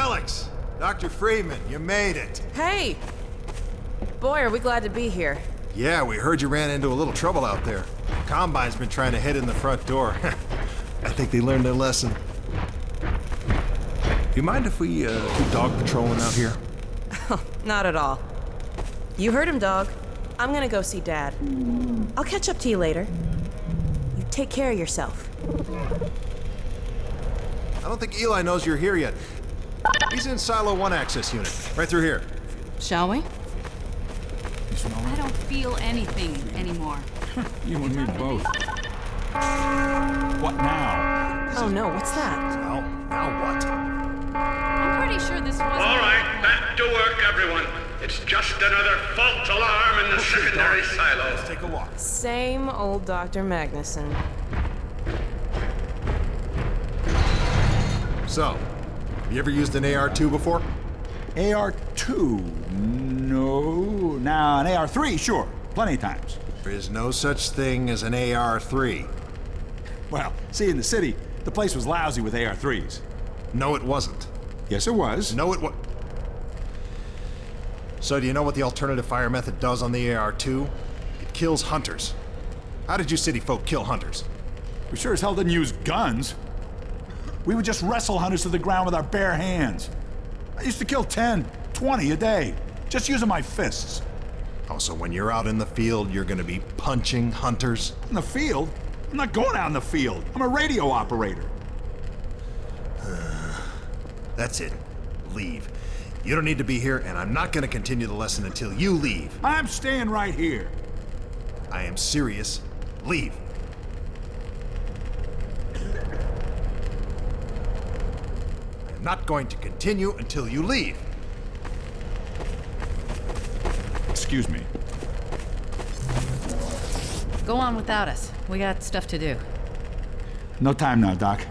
Alex! Dr. Freeman, you made it. Hey! Boy, are we glad to be here. Yeah, we heard you ran into a little trouble out there. Combine's been trying to head in the front door. I think they learned their lesson. Do you mind if we keep dog patrolling out here? Not at all. You heard him, dog. I'm gonna go see Dad. I'll catch up to you later. You take care of yourself. I don't think Eli knows you're here yet. He's in Silo 1 access unit, right through here. Shall we? I don't feel anything anymore. You and me both. What now? Oh no, what's that? Well, now what? I'm pretty sure this wasn't... All right, back to work, everyone. It's just another false alarm in the secondary silo. Let's take a walk. Same old Dr. Magnuson. So, have you ever used an AR-2 before? AR-2? No. Now, an AR-3, sure. Plenty of times. There is no such thing as an AR-3. Well, see, in the city, the place was lousy with AR-3s. No, it wasn't. Yes, it was. No, it was. So do you know what the alternative fire method does on the AR-2? It kills hunters. How did you city folk kill hunters? We sure as hell didn't use guns. We would just wrestle hunters to the ground with our bare hands. I used to kill 10, 20 a day, just using my fists. Oh, so when you're out in the field, you're gonna be punching hunters? In the field? I'm not going out in the field. I'm a radio operator. That's it. Leave. You don't need to be here, and I'm not gonna continue the lesson until you leave. I'm staying right here. I am serious. Leave. I'm not going to continue until you leave. Excuse me. Go on without us. We got stuff to do. No time now, Doc.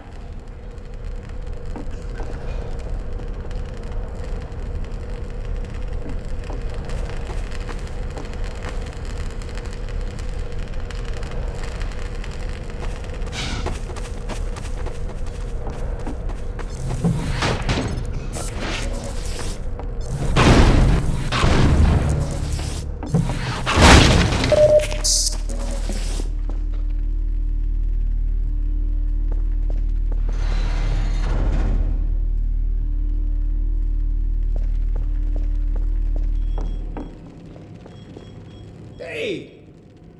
Hey,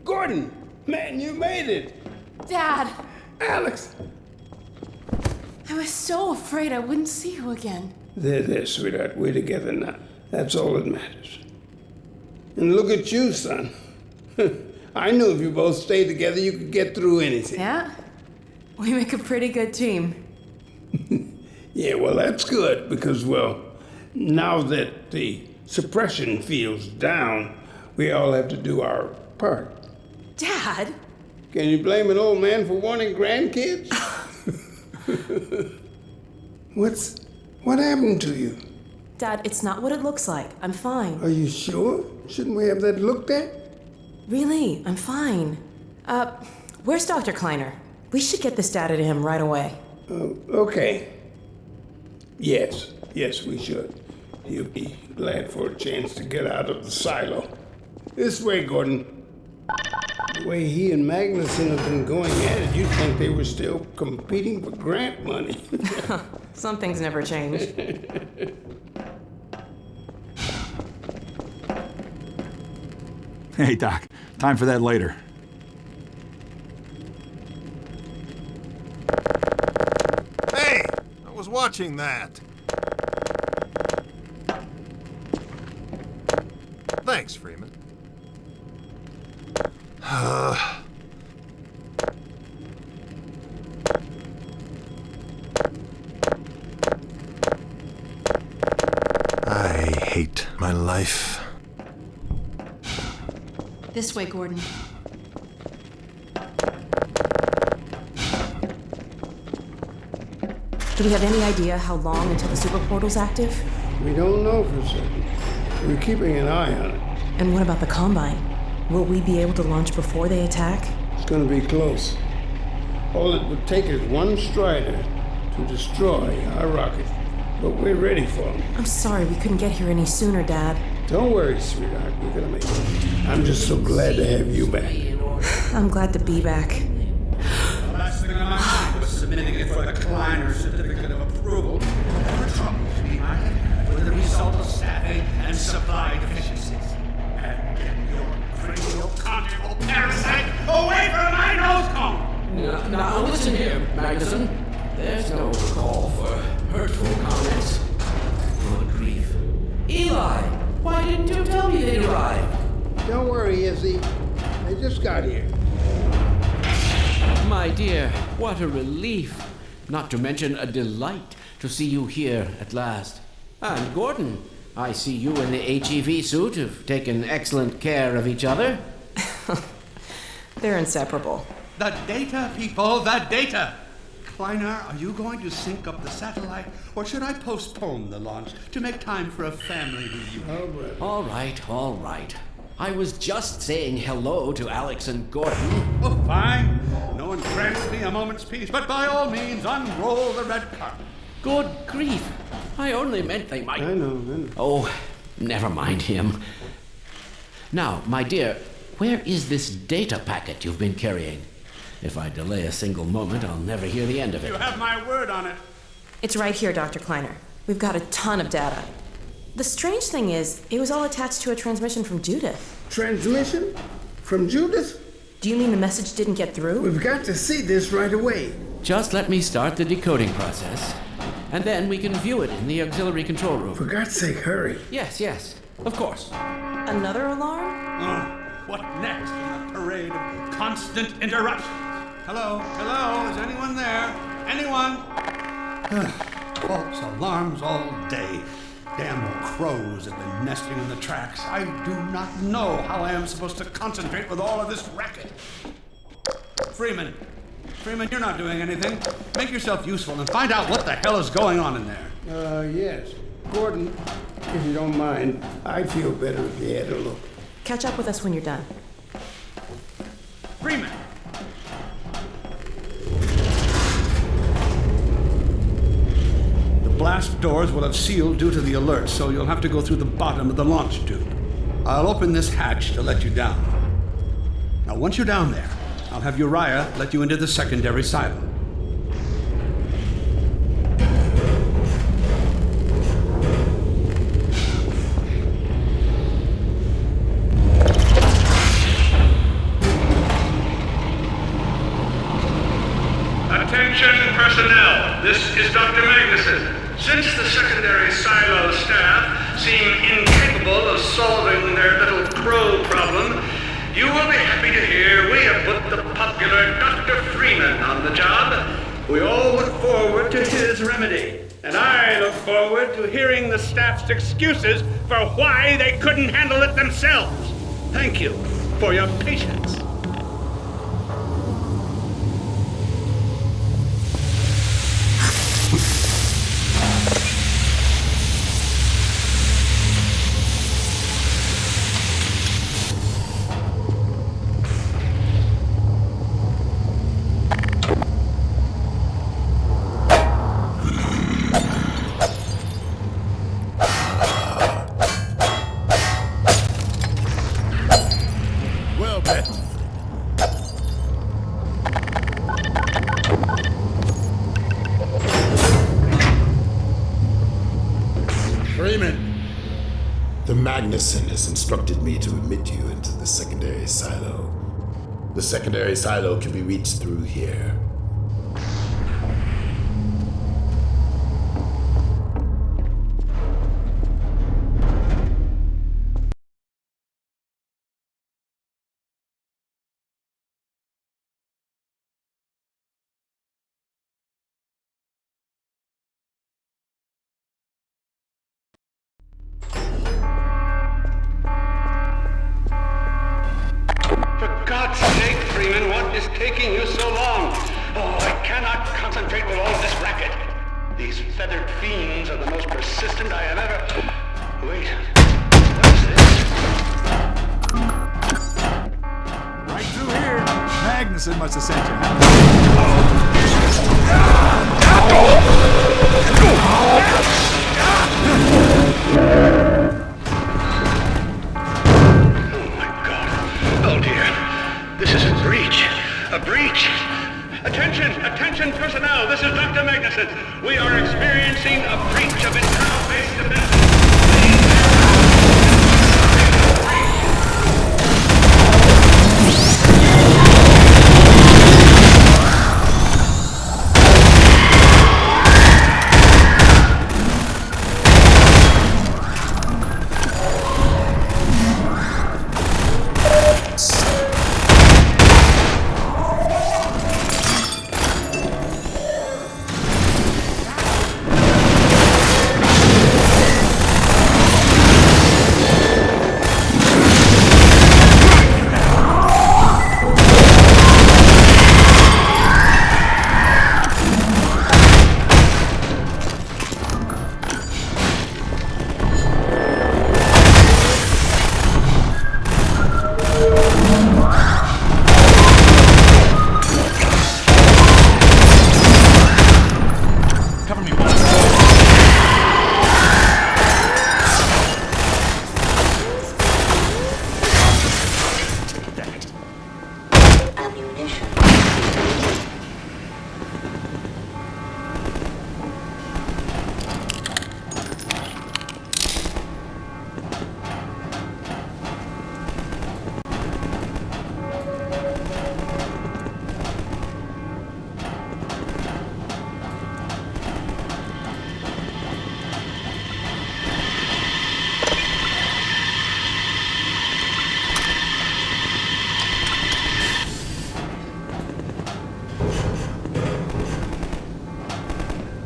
Gordon, man, you made it. Dad! Alex. I was so afraid I wouldn't see you again. There, sweetheart. We're together now. That's all that matters. And look at you, son. I knew if you both stayed together, you could get through anything. Yeah? We make a pretty good team. Yeah, well, that's good because, well, now that the suppression field's down, we all have to do our part. Dad? Can you blame an old man for wanting grandkids? What happened to you? Dad, it's not what it looks like. I'm fine. Are you sure? Shouldn't we have that looked at? Really, I'm fine. Where's Dr. Kleiner? We should get this data to him right away. Okay. Yes, we should. He'll be glad for a chance to get out of the silo. This way, Gordon. The way he and Magnuson have been going at it, you'd think they were still competing for grant money. Some things never change. Hey, Doc. Time for that later. Hey! I was watching that. Thanks, Freeman. I hate my life. This way, Gordon. Do we have any idea how long until the super portal's active? We don't know for certain. We're keeping an eye on it. And what about the Combine? Will we be able to launch before they attack? It's gonna be close. All it would take is one Strider to destroy our rocket. but we're ready for him. I'm sorry we couldn't get here any sooner, Dad. Don't worry, sweetheart. We're gonna make it. I'm just so glad to have you back. I'm glad to be back. The last thing on my mind was submitting it for the Kleiner certificate of approval. Whatever troubles we might have had were the result of staffing and supply deficiencies. And get your cranial conjugal parasite away from my nose cone! Now listen here, Magnuson. There's no call for hurtful comments. Good grief. Eli, why didn't you tell me they'd arrived? Don't worry, Izzy. I just got here. My dear, what a relief. Not to mention a delight to see you here at last. And Gordon, I see you in the HEV suit have taken excellent care of each other. They're inseparable. The data, people, the data! Kleiner, are you going to sync up the satellite, or should I postpone the launch to make time for a family reunion? All right. All right. I was just saying hello to Alex and Gordon. Oh, fine. No one grants me a moment's peace, but by all means, unroll the red carpet. Good grief. I only meant they might... I know. Oh, never mind him. Now, my dear, where is this data packet you've been carrying? If I delay a single moment, I'll never hear the end of it. You have my word on it. It's right here, Dr. Kleiner. We've got a ton of data. The strange thing is, it was all attached to a transmission from Judith. Transmission? From Judith? Do you mean the message didn't get through? We've got to see this right away. Just let me start the decoding process, and then we can view it in the auxiliary control room. For God's sake, hurry. Yes, of course. Another alarm? Oh, what next in the parade of constant interruptions? Hello? Is anyone there? Anyone? False alarms all day. Damn crows have been nesting in the tracks. I do not know how I am supposed to concentrate with all of this racket. Freeman, you're not doing anything. Make yourself useful and find out what the hell is going on in there. Yes. Gordon, if you don't mind, I'd feel better if you had a look. Catch up with us when you're done. Freeman! The blast doors will have sealed due to the alert, so you'll have to go through the bottom of the launch tube. I'll open this hatch to let you down. Now, once you're down there, I'll have Uriah let you into the secondary silo. Attention personnel, this is Dr. Magnuson. Since the secondary silo staff seem incapable of solving their little crow problem, you will be happy to hear we have put the popular Dr. Freeman on the job. We all look forward to his remedy, and I look forward to hearing the staff's excuses for why they couldn't handle it themselves. Thank you for your patience. Magnuson has instructed me to admit you into the secondary silo. The secondary silo can be reached through here. For God's sake, Freeman, what is taking you so long? Oh, I cannot concentrate with all this racket. These feathered fiends are the most persistent I have ever... Wait, what is this? Right through here. Magnuson must have sent you, huh? We are experiencing a breach of internal base defenses.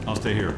I'll stay here.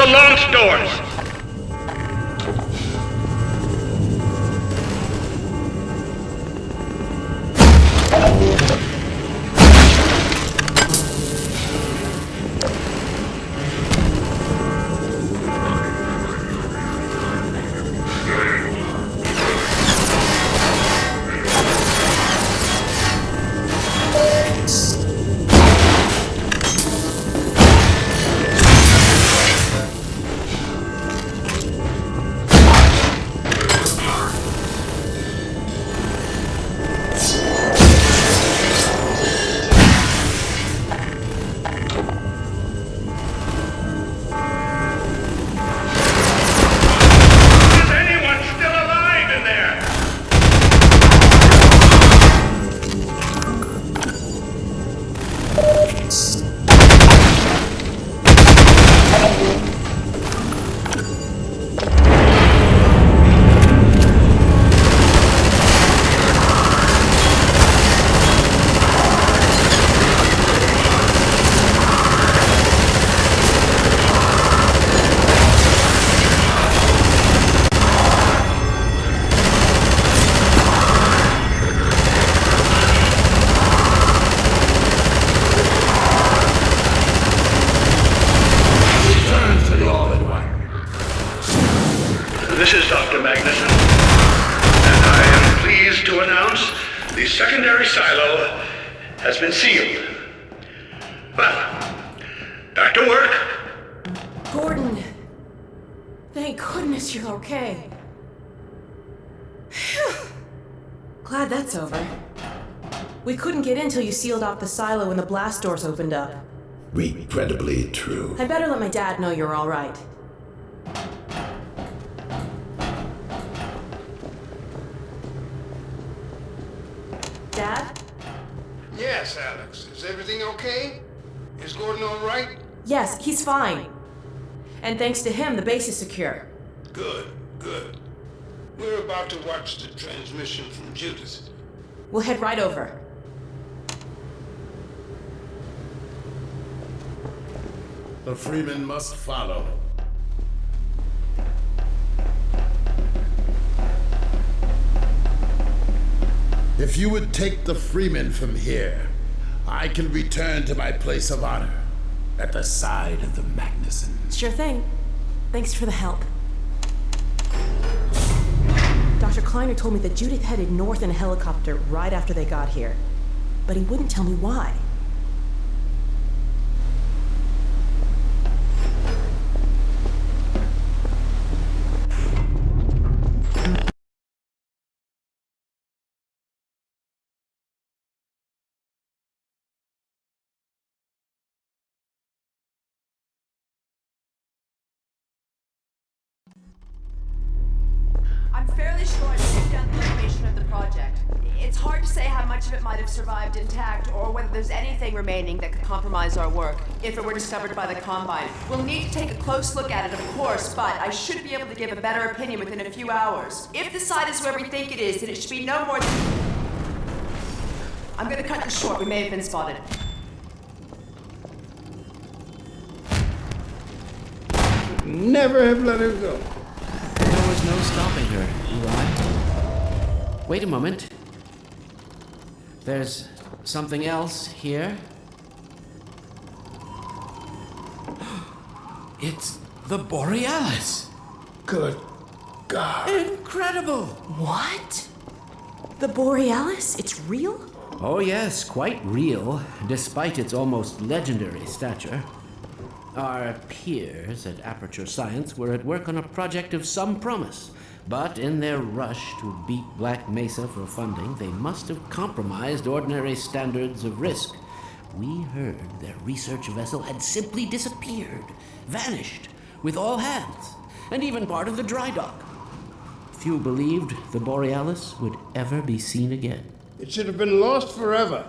the launch doors. This is Dr. Magnuson, and I am pleased to announce the secondary silo has been sealed. Well, back to work. Gordon, thank goodness you're okay. Phew. Glad that's over. We couldn't get in till you sealed off the silo when the blast doors opened up. Regrettably true. I better let my dad know you're all right. Dad? Yes, Alex. Is everything okay? Is Gordon all right? Yes, he's fine. And thanks to him, the base is secure. Good, good. We're about to watch the transmission from Judas. We'll head right over. The Freeman must follow. If you would take the Freeman from here, I can return to my place of honor at the side of the Magnuson. Sure thing. Thanks for the help. Dr. Kleiner told me that Judith headed north in a helicopter right after they got here. But he wouldn't tell me why. I'm fairly sure I picked down the location of the project. It's hard to say how much of it might have survived intact, or whether there's anything remaining that could compromise our work, if it were discovered by the Combine. We'll need to take a close look at it, of course, but I should be able to give a better opinion within a few hours. If the site is where we think it is, then it should be no more than... I'm gonna cut this short. We may have been spotted. Never have let her go. There was no stopping her, Eli. Wait a moment. There's something else here. It's the Borealis. Good God. Incredible! What? The Borealis? It's real? Oh yes, quite real, despite its almost legendary stature. Our peers at Aperture Science were at work on a project of some promise, but in their rush to beat Black Mesa for funding, they must have compromised ordinary standards of risk. We heard their research vessel had simply disappeared, vanished, with all hands, and even part of the dry dock. Few believed the Borealis would ever be seen again. It should have been lost forever.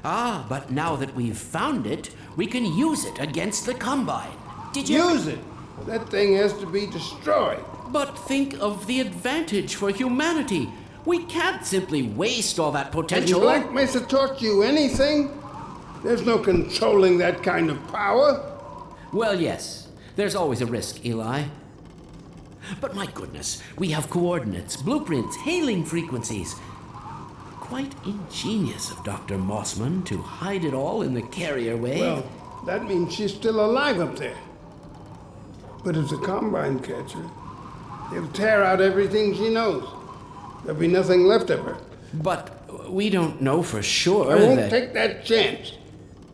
Ah, but now that we've found it, we can use it against the Combine. Did you Use it. That thing has to be destroyed. But think of the advantage for humanity. We can't simply waste all that Has potential. Black Mesa taught you anything? There's no controlling that kind of power. Well, yes. There's always a risk, Eli. But my goodness, we have coordinates, blueprints, hailing frequencies. Quite ingenious of Dr. Mossman to hide it all in the carrier wave. Well, that means she's still alive up there. But if the Combine catch her, they'll tear out everything she knows. There'll be nothing left of her. But we don't know for sure I won't that... take that chance.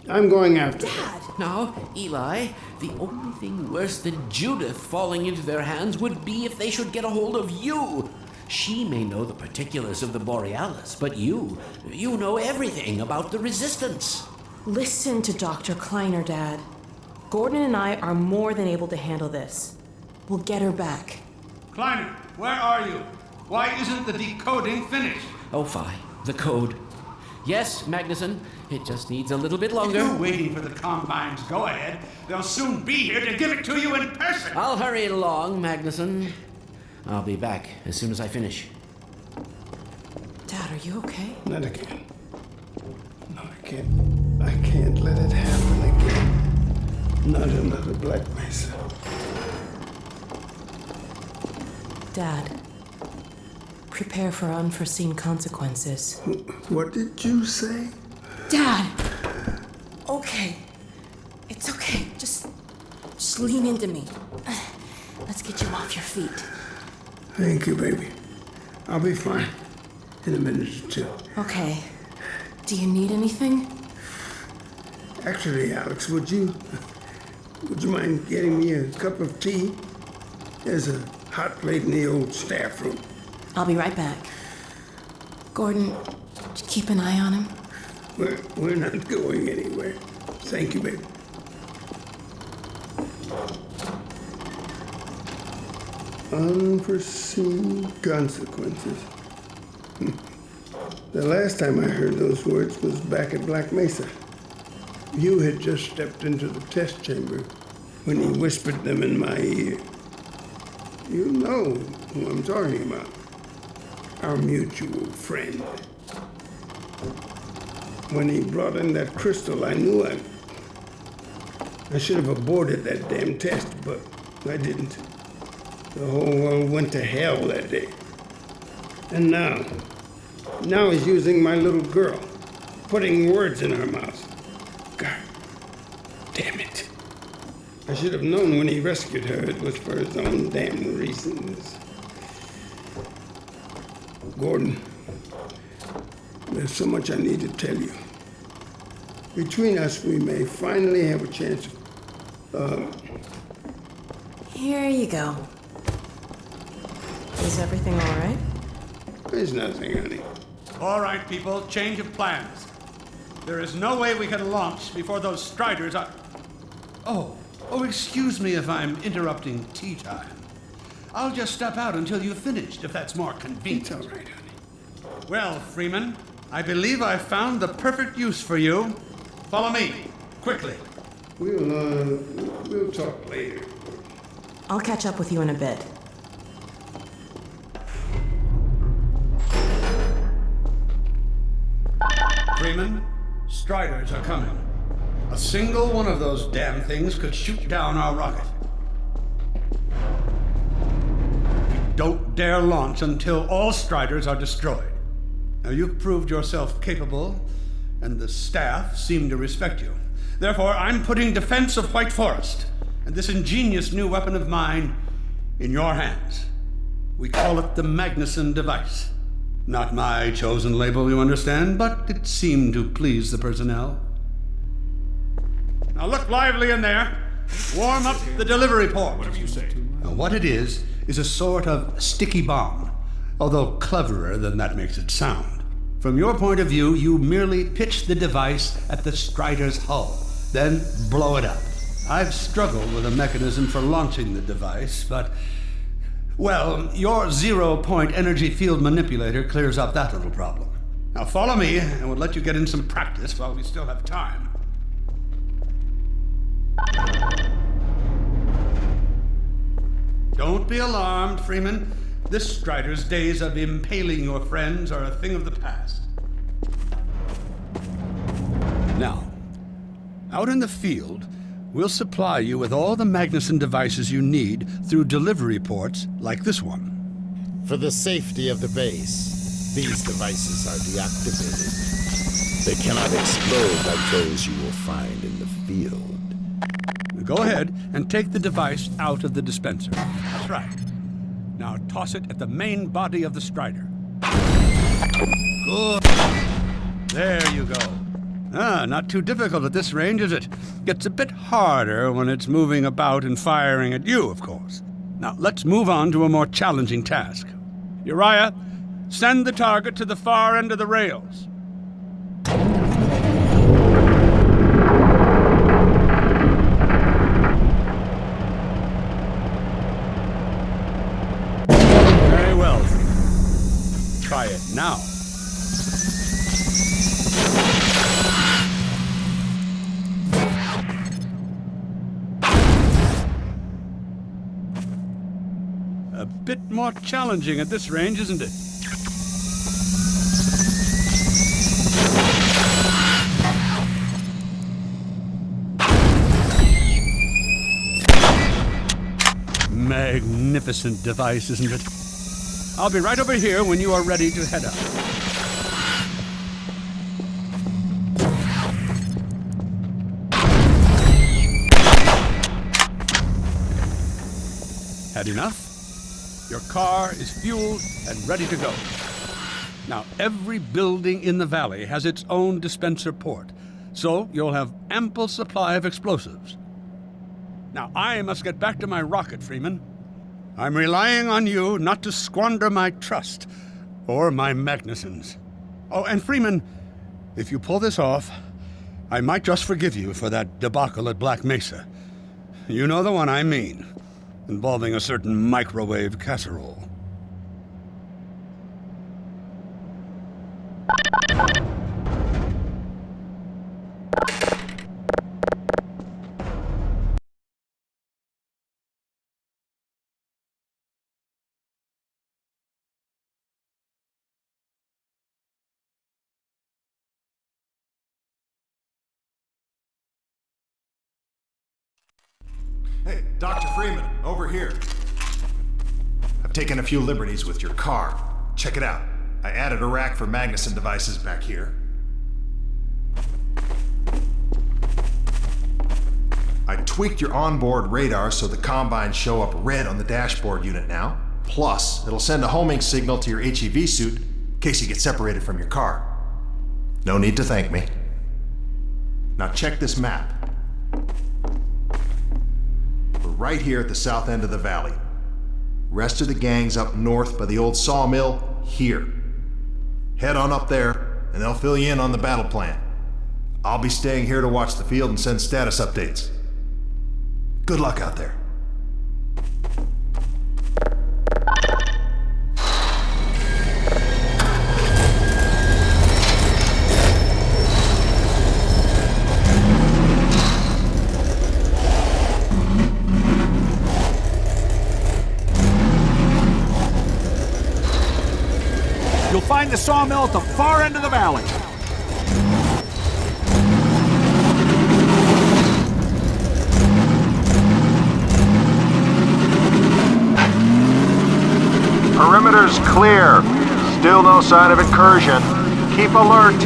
I'm going after her. Dad! Now, Eli, the only thing worse than Judith falling into their hands would be if they should get a hold of you. She may know the particulars of the Borealis, but you know everything about the Resistance. Listen to Dr. Kleiner, Dad. Gordon and I are more than able to handle this. We'll get her back. Kleiner, where are you? Why isn't the decoding finished? Oh, fine. The code. Yes, Magnuson. It just needs a little bit longer. You're waiting for the Combine's go-ahead. They'll soon be here to give it to you in person. I'll hurry it along, Magnuson. I'll be back as soon as I finish. Dad, are you okay? Not again. No, I can't let it happen again. Not another Black Mesa. Dad, prepare for unforeseen consequences. What did you say? Dad! Okay. It's okay. Just lean into me. Let's get you off your feet. Thank you, baby. I'll be fine in a minute or two. Okay. Do you need anything? Actually, Alex, would you mind getting me a cup of tea? There's a hot plate in the old staff room. I'll be right back. Gordon, keep an eye on him. We're not going anywhere. Thank you, baby. Unforeseen consequences. The last time I heard those words was back at Black Mesa. You had just stepped into the test chamber when he whispered them in my ear. You know who I'm talking about. Our mutual friend. When he brought in that crystal, I knew I should have aborted that damn test, but I didn't. The whole world went to hell that day. And now he's using my little girl, putting words in her mouth. God damn it. I should have known when he rescued her it was for his own damn reasons. Gordon, there's so much I need to tell you. Between us, we may finally have a chance of, Here you go. Is everything all right? There's nothing, honey. All right, people, change of plans. There is no way we can launch before those Striders are... Oh, excuse me if I'm interrupting tea time. I'll just step out until you've finished, if that's more convenient. It's all right, honey. Well, Freeman, I believe I've found the perfect use for you. Follow me, quickly. We'll talk later. I'll catch up with you in a bit. Freeman, Striders are coming. A single one of those damn things could shoot down our rocket. Don't dare launch until all Striders are destroyed. Now, you've proved yourself capable, and the staff seem to respect you. Therefore, I'm putting defense of White Forest and this ingenious new weapon of mine in your hands. We call it the Magnuson device. Not my chosen label, you understand, but it seemed to please the personnel. Now look lively in there. Warm up the delivery port. Whatever you say. Now what it is a sort of sticky bomb, although cleverer than that makes it sound. From your point of view, you merely pitch the device at the Strider's hull, then blow it up. I've struggled with a mechanism for launching the device, but... well, your zero-point energy field manipulator clears up that little problem. Now follow me, and we'll let you get in some practice while we still have time. Don't be alarmed, Freeman. This Strider's days of impaling your friends are a thing of the past. Now, out in the field, We'll supply you with all the Magnuson devices you need through delivery ports like this one. For the safety of the base, these devices are deactivated. They cannot explode like those you will find in the field. Go ahead and take the device out of the dispenser. That's right. Now toss it at the main body of the Strider. Good. There you go. Not too difficult at this range, is it? Gets a bit harder when it's moving about and firing at you, of course. Now, let's move on to a more challenging task. Uriah, send the target to the far end of the rails. Very well. Try it now. A bit more challenging at this range, isn't it? Magnificent device, isn't it? I'll be right over here when you are ready to head up. Had enough? Your car is fueled and ready to go. Now, every building in the valley has its own dispenser port, so you'll have ample supply of explosives. Now, I must get back to my rocket, Freeman. I'm relying on you not to squander my trust or my Magnusons. Oh, and Freeman, if you pull this off, I might just forgive you for that debacle at Black Mesa. You know the one I mean. Involving a certain microwave casserole. Hey, Dr. Freeman, over here. I've taken a few liberties with your car. Check it out. I added a rack for Magnuson devices back here. I tweaked your onboard radar so the combines show up red on the dashboard unit now. Plus, it'll send a homing signal to your HEV suit in case you get separated from your car. No need to thank me. Now check this map. We're right here at the south end of the valley. Rest of the gang's up north by the old sawmill here. Head on up there, and they'll fill you in on the battle plan. I'll be staying here to watch the field and send status updates. Good luck out there. You'll find the sawmill at the far end of the valley. Perimeter's clear. Still no sign of incursion. Keep alert.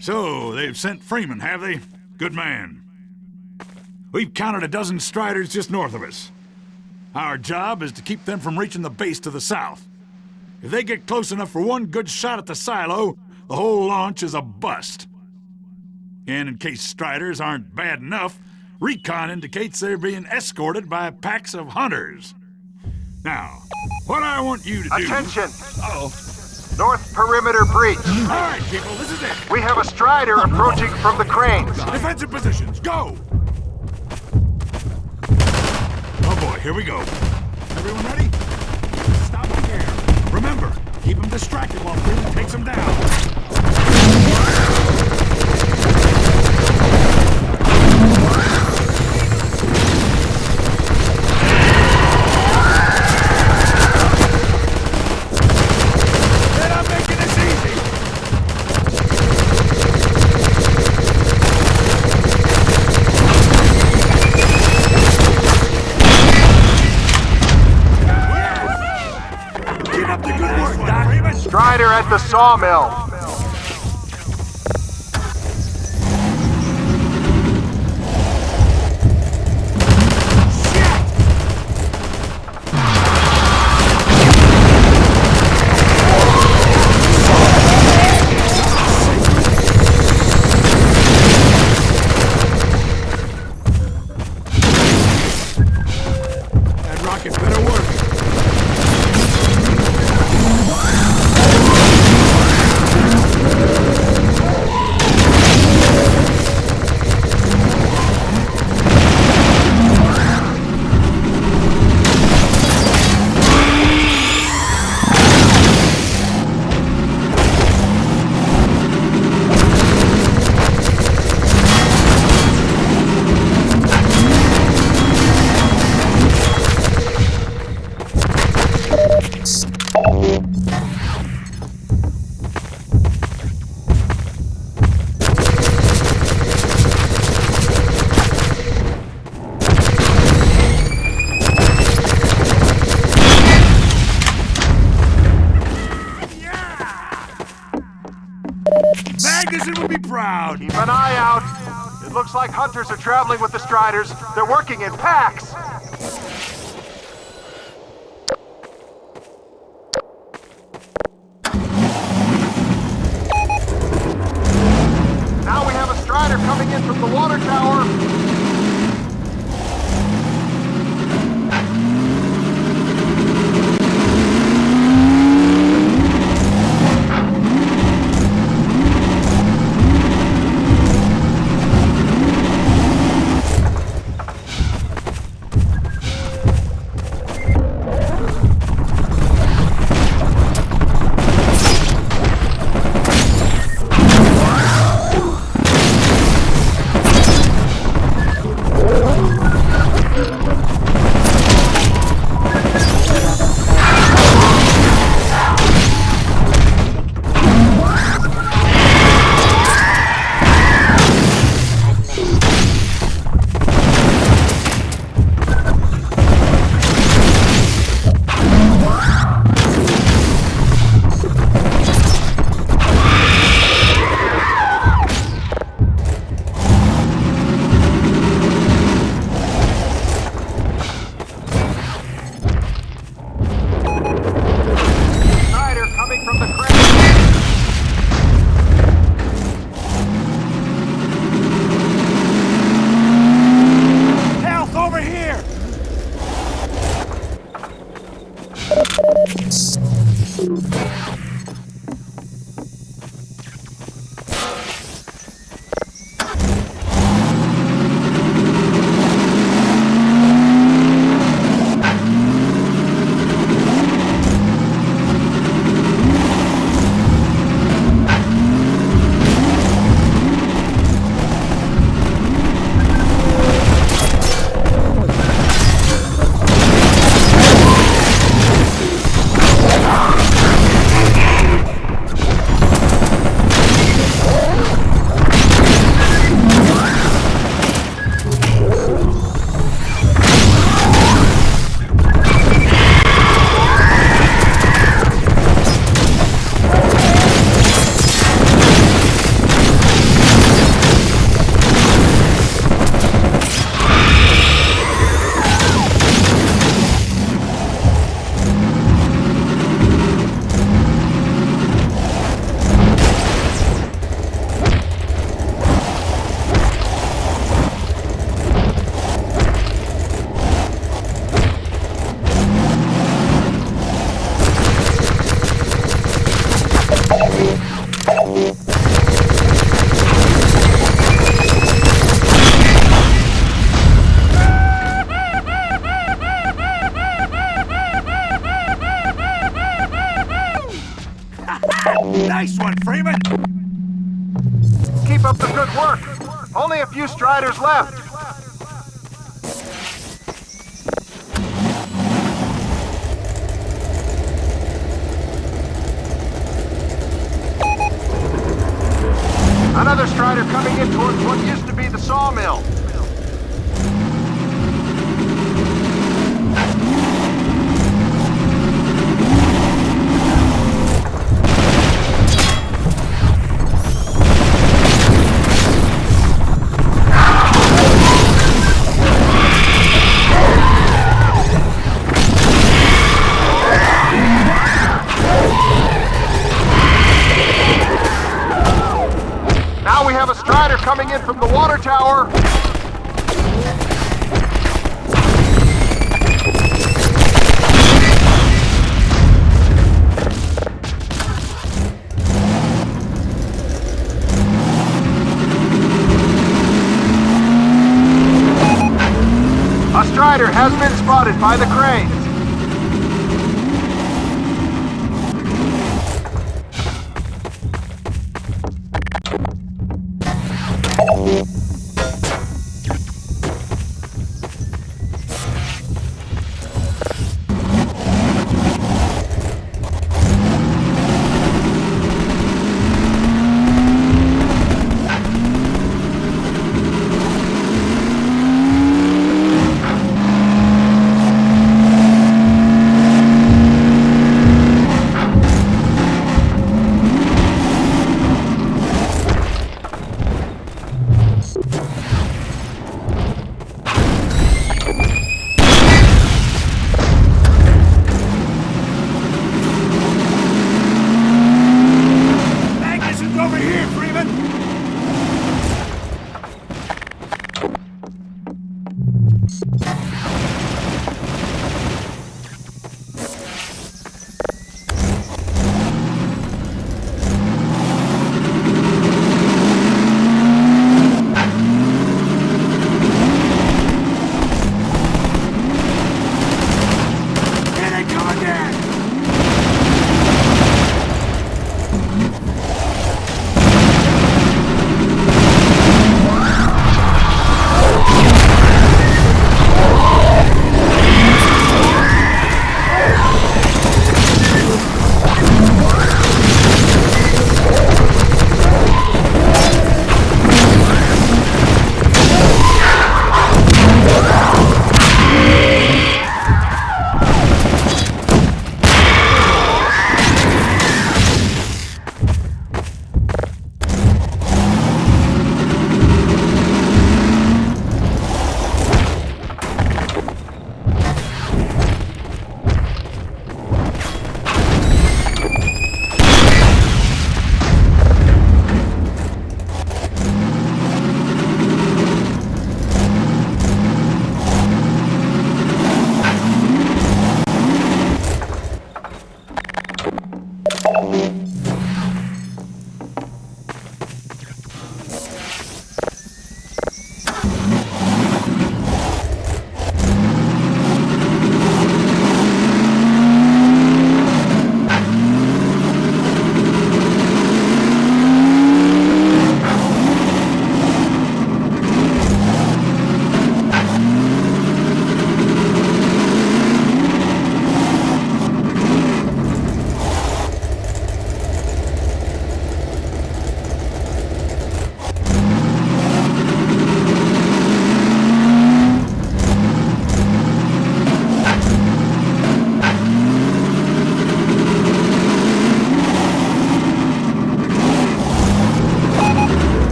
So, they've sent Freeman, have they? Good man. We've counted a dozen Striders just north of us. Our job is to keep them from reaching the base to the south. If they get close enough for one good shot at the silo, the whole launch is a bust. And in case Striders aren't bad enough, recon indicates they're being escorted by packs of hunters. Now, what I want you to do... Attention! North perimeter breach. All right, people, this is it. We have a Strider approaching from the cranes. Defensive positions, go! Oh boy, here we go. Everyone ready? Stop them here. Remember, keep them distracted while Fiend takes them down. Good work, Doc. Strider at the sawmill. That rocket better work. Magnuson would be proud. Keep an eye out. It looks like hunters are traveling with the Striders. They're working in packs. Now we have a Strider coming in from the water tower. Nice one, Freeman! Keep up the good work. Only a few Striders left. Another Strider coming in towards what used to be the sawmill. Strider coming in from the water tower! A Strider has been spotted by the crane.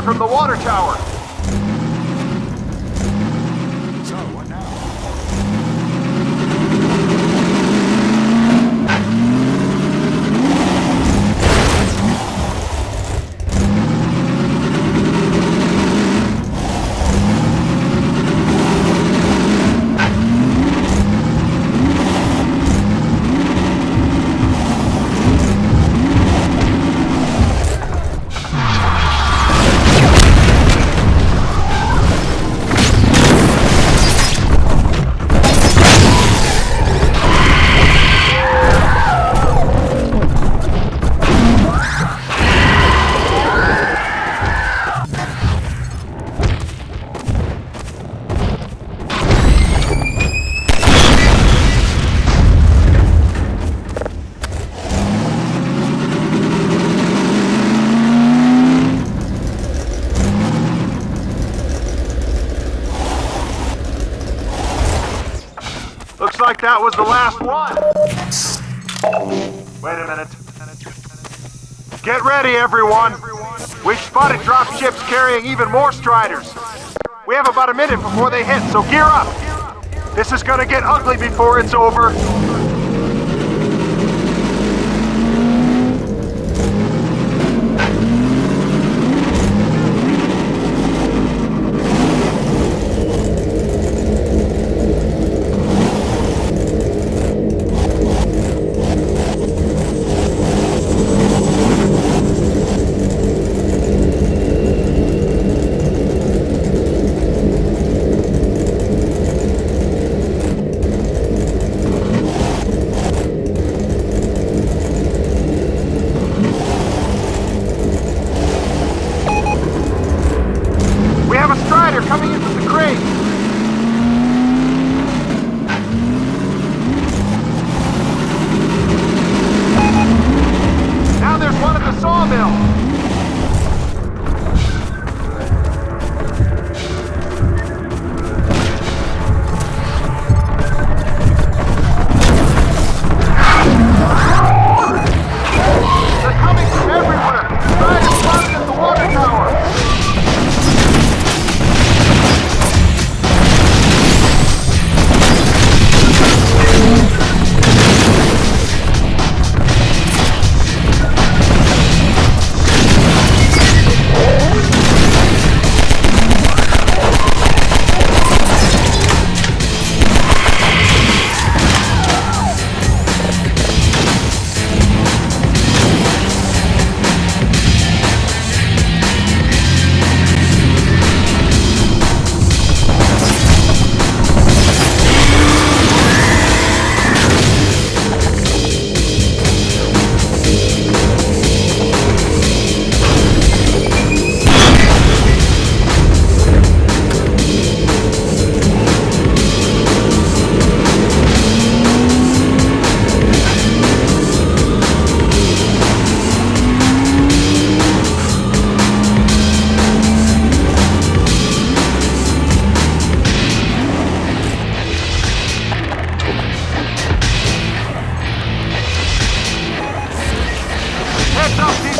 From the water tower. So, what now? Looks like that was the last one. Wait a minute. Get ready, everyone. We've spotted drop ships carrying even more Striders. We have about a minute before they hit, so gear up. This is gonna get ugly before it's over.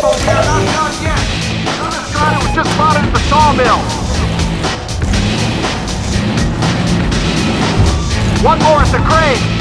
Info here, not done yet. Another strider was just spotted at the sawmill. One more at the crane.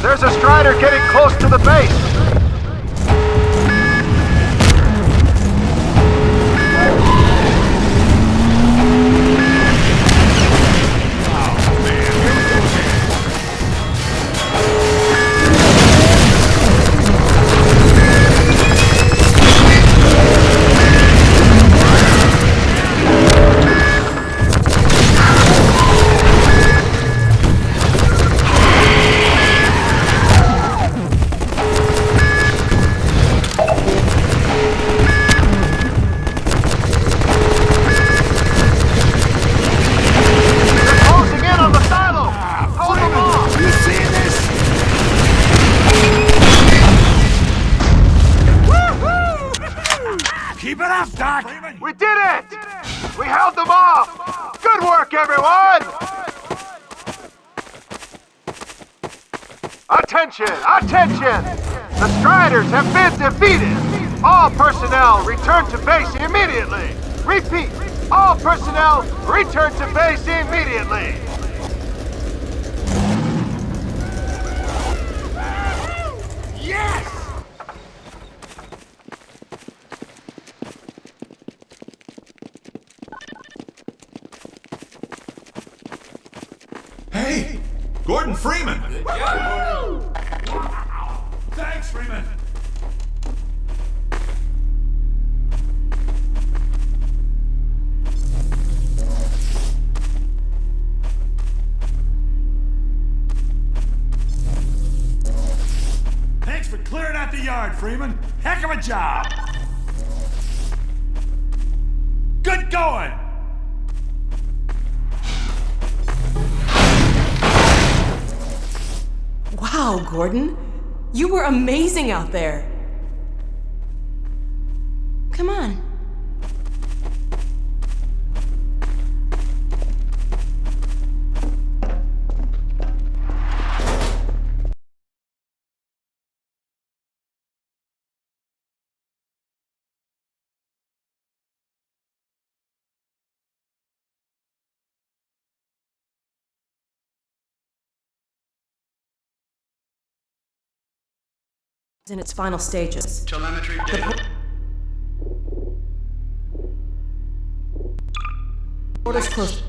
There's a strider getting close to the base. Keep it up, Doc! We did it! We held them off! Good work, everyone! Attention! Attention! The Striders have been defeated! All personnel return to base immediately! Repeat! All personnel return to base immediately! Yes! Hey! Gordon Freeman! Thanks, Freeman! Thanks for clearing out the yard, Freeman. Heck of a job! Good going! Wow, Gordon. You were amazing out there. Come on. In its final stages. Telemetry data. Portal's close.